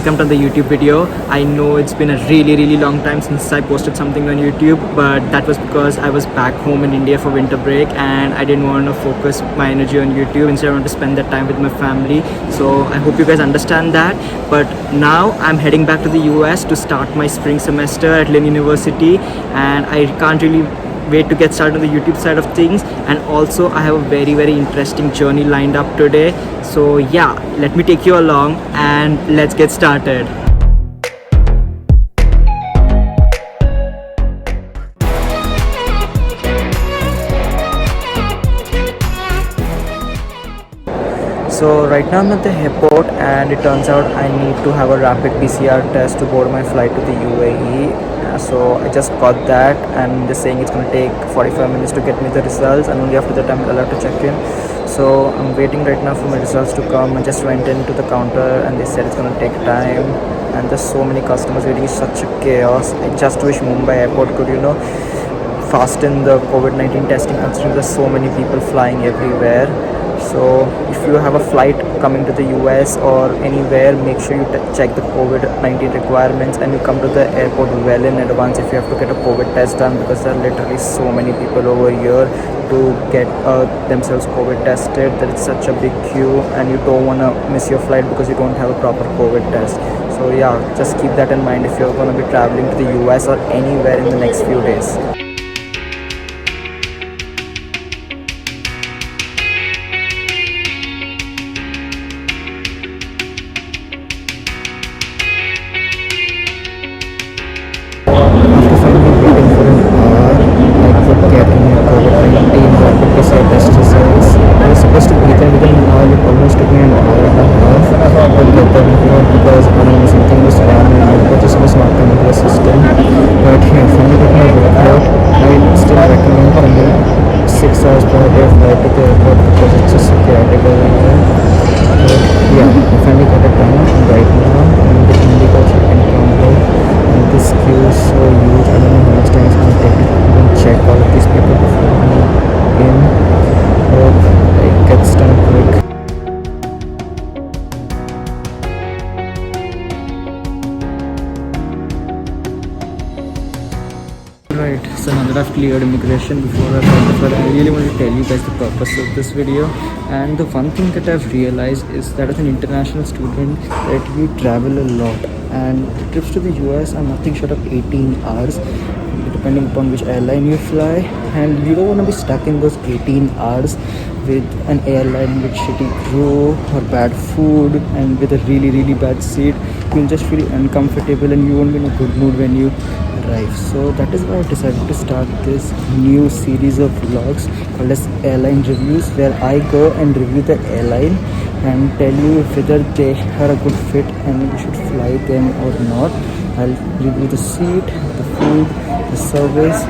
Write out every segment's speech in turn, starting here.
welcome to the YouTube video. I know it's been a really long time since I posted something on YouTube, but that was because I was back home in India for winter break and I didn't want to focus my energy on YouTube. Instead I want to spend that time with my family. So I hope you guys understand that. But now I'm heading back to the US to start my spring semester at Lynn University, and I can't really wait to get started on the YouTube side of things. And also I have a very interesting journey lined up today. So yeah, let me take you along and let's get started. So right now I'm at the airport and it turns out I need to have a rapid PCR test to board my flight to the UAE. So I just got that and they're saying it's going to take 45 minutes to get me the results, and only after that I'm allowed to check in. So I'm waiting right now for my results to come. I just went into the counter and they said it's going to take time, and there's so many customers waiting. It's such a chaos. I just wish Mumbai airport could, fasten the COVID-19 testing, considering there's so many people flying everywhere. So if you have a flight coming to the US or anywhere, make sure you check the COVID-19 requirements and you come to the airport well in advance if you have to get a COVID test done, because there are literally so many people over here to get themselves COVID tested that it's such a big queue, and you don't want to miss your flight because you don't have a proper COVID test. So yeah, just keep that in mind if you're going to be traveling to the US or anywhere in the next few days. Right, so now that I've cleared immigration before I really want to tell you guys the purpose of this video. And the one thing that I've realized is that as an international student that we travel a lot, and the trips to the US are nothing short of 18 hours depending upon which airline you fly, and you don't want to be stuck in those 18 hours with an airline with shitty crew or bad food and with a really bad seat. You'll just feel uncomfortable and you won't be in a good mood when you arrive. So that is why I decided to start this new series of vlogs called as Airline Reviews, where I go and review the airline and tell you whether they are a good fit and you should fly them or not. I'll review the seat, the food, the service,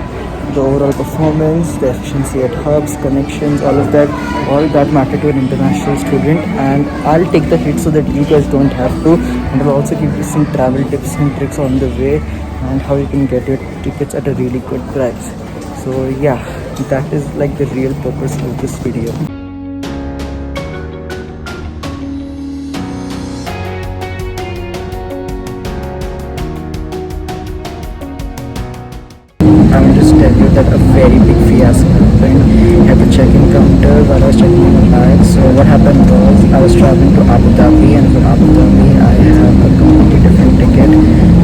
the overall performance, the efficiency at hubs, connections, all that matter to an international student, and I'll take the hit so that you guys don't have to, and I'll also give you some travel tips and tricks on the way and how you can get your tickets at a really good price. So yeah, that is like the real purpose of this video. I will just tell you that a very big fiasco happened at the check-in counter while I was checking in my bag. So what happened was I was traveling to Abu Dhabi, and from Abu Dhabi I have a completely different ticket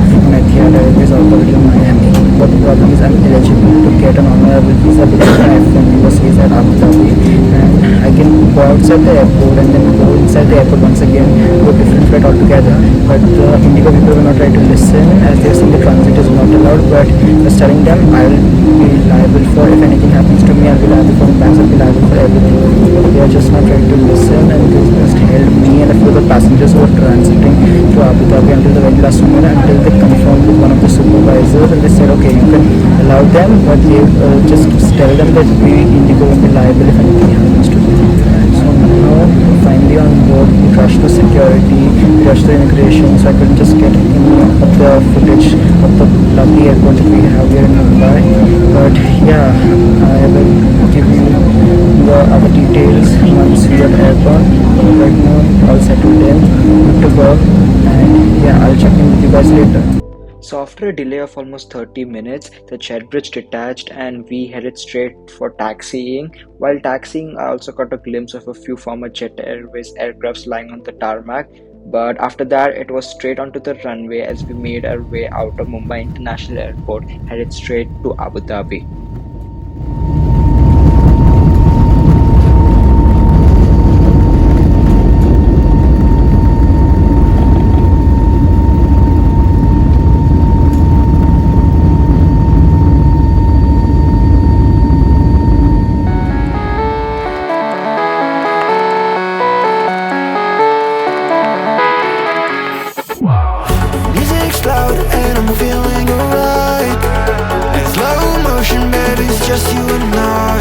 from Etihad Airways all the way to Miami. But the problem is I'm eligible to get an honorable visa because I have from overseas at Abu Dhabi, and I can go outside the airport and then go inside the airport once again to a different flight altogether. But the Indigo people were not trying to listen, as they were saying the transit is not allowed, but just telling them I'll be liable for, if anything happens to me, I'll be liable for the banks, I'll be liable for everything. But they are just not trying to listen, and they just held me and a few of the passengers who were transiting to Abu Dhabi until the very last moment, until they confirmed with one of the supervisors, and they said okay, you can allow them, but you just tell them that we Indigo will be liable if anything happens to them. So now finally on board, we rushed to security, we rushed to immigration, so I couldn't just get any of the footage of the lovely airport that we have here in Mumbai. But yeah, I will give you the other details once we are airborne. Right now, all settled in, good to go, and yeah, I'll check in with you guys later. So after a delay of almost 30 minutes, the jet bridge detached and we headed straight for taxiing. While taxiing, I also got a glimpse of a few former Jet Airways aircrafts lying on the tarmac. But after that, it was straight onto the runway as we made our way out of Mumbai International Airport, headed straight to Abu Dhabi. Music's loud and I'm feeling alright. In slow motion, baby, it's just you and I.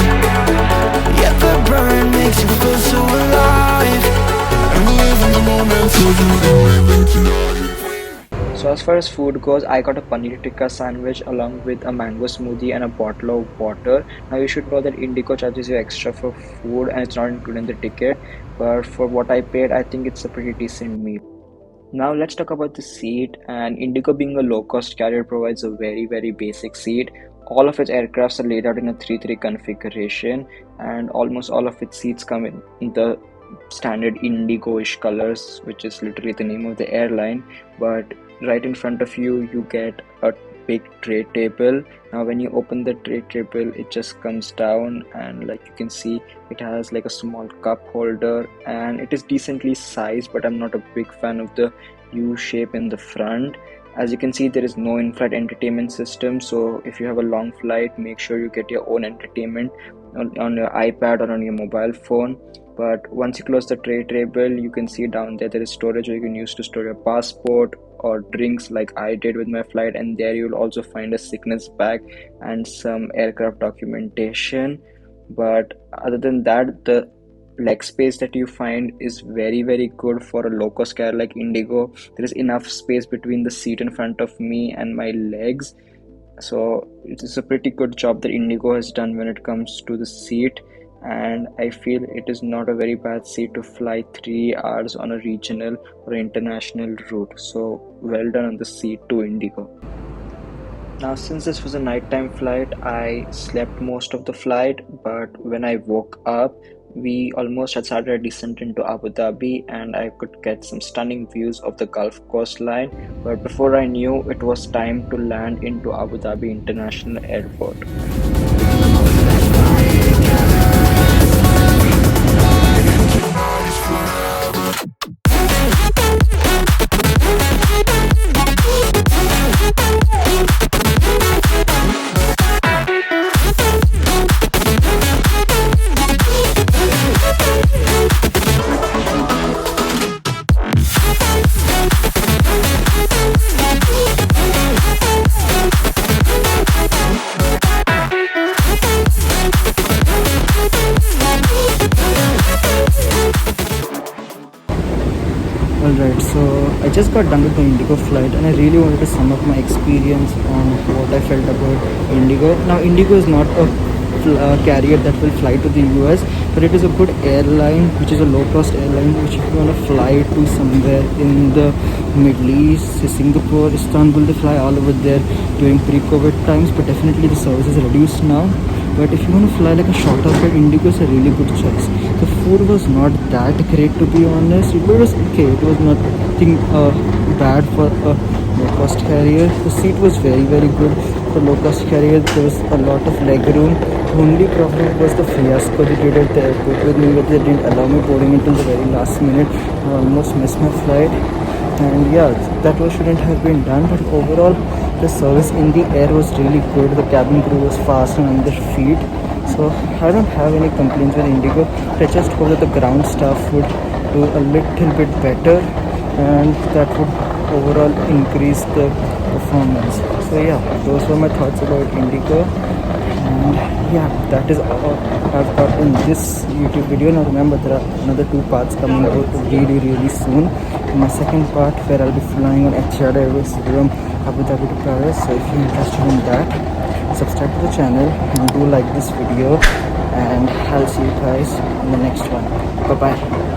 Yeah, the burn makes you feel so alive. I'm living the moment till you know it tonight. So as far as food goes, I got a paneer tikka sandwich along with a mango smoothie and a bottle of water. Now you should know that Indigo charges you extra for food and it's not included in the ticket. But for what I paid, I think it's a pretty decent meal. Now let's talk about the seat, and Indigo being a low-cost carrier provides a very basic seat. All of its aircrafts are laid out in a 3-3 configuration and almost all of its seats come in the standard Indigo-ish colors, which is literally the name of the airline. But right in front of you, you get a big tray table. Now when you open the tray table, it just comes down and like you can see, it has like a small cup holder and it is decently sized, but I'm not a big fan of the U shape in the front. As you can see, there is no in-flight entertainment system, so if you have a long flight, make sure you get your own entertainment on your iPad or on your mobile phone. But once you close the tray table, you can see down there is storage where you can use to store your passport or drinks like I did with my flight, and there you'll also find a sickness bag and some aircraft documentation. But other than that, the leg space that you find is very good for a low cost carrier like Indigo. There is enough space between the seat in front of me and my legs, so it is a pretty good job that Indigo has done when it comes to the seat, and I feel it is not a very bad seat to fly 3 hours on a regional or international route. So well done on the seat to Indigo. Now, since this was a nighttime flight, I slept most of the flight, but when I woke up, we almost had started our descent into Abu Dhabi and I could get some stunning views of the Gulf coastline. But before I knew, it was time to land into Abu Dhabi International Airport. Alright, so I just got done with the Indigo flight and I really wanted to sum up my experience on what I felt about Indigo. Now, Indigo is not a carrier that will fly to the US, but it is a good airline, which is a low-cost airline, which if you want to fly to somewhere in the Middle East, Singapore, Istanbul, they fly all over there during pre-COVID times, but definitely the service is reduced now. But if you want to fly like a shorter flight, Indigo is a really good choice. The food was not that great, to be honest. It was okay. It was nothing bad for a low-cost carrier. The seat was very good. For low-cost carrier, there was a lot of leg room. The only problem was the fiasco they did at the airport with me, but they didn't allow me boarding until the very last minute. I almost missed my flight. And yeah, that shouldn't have been done. But overall, the service in the air was really good. The cabin crew was fast and on their feet. So I don't have any complaints with Indigo. I just hope that the ground staff would do a little bit better and that would overall increase the performance. So yeah, those were my thoughts about Indigo. And yeah, that is all I've got in this YouTube video. Now remember, there are another 2 parts coming out really soon. My second part, where I'll be flying on Etihad Airways from Abu Dhabi to Paris. So if you're interested in that, subscribe to the channel and do like this video, and I'll see you guys in the next one. Bye bye.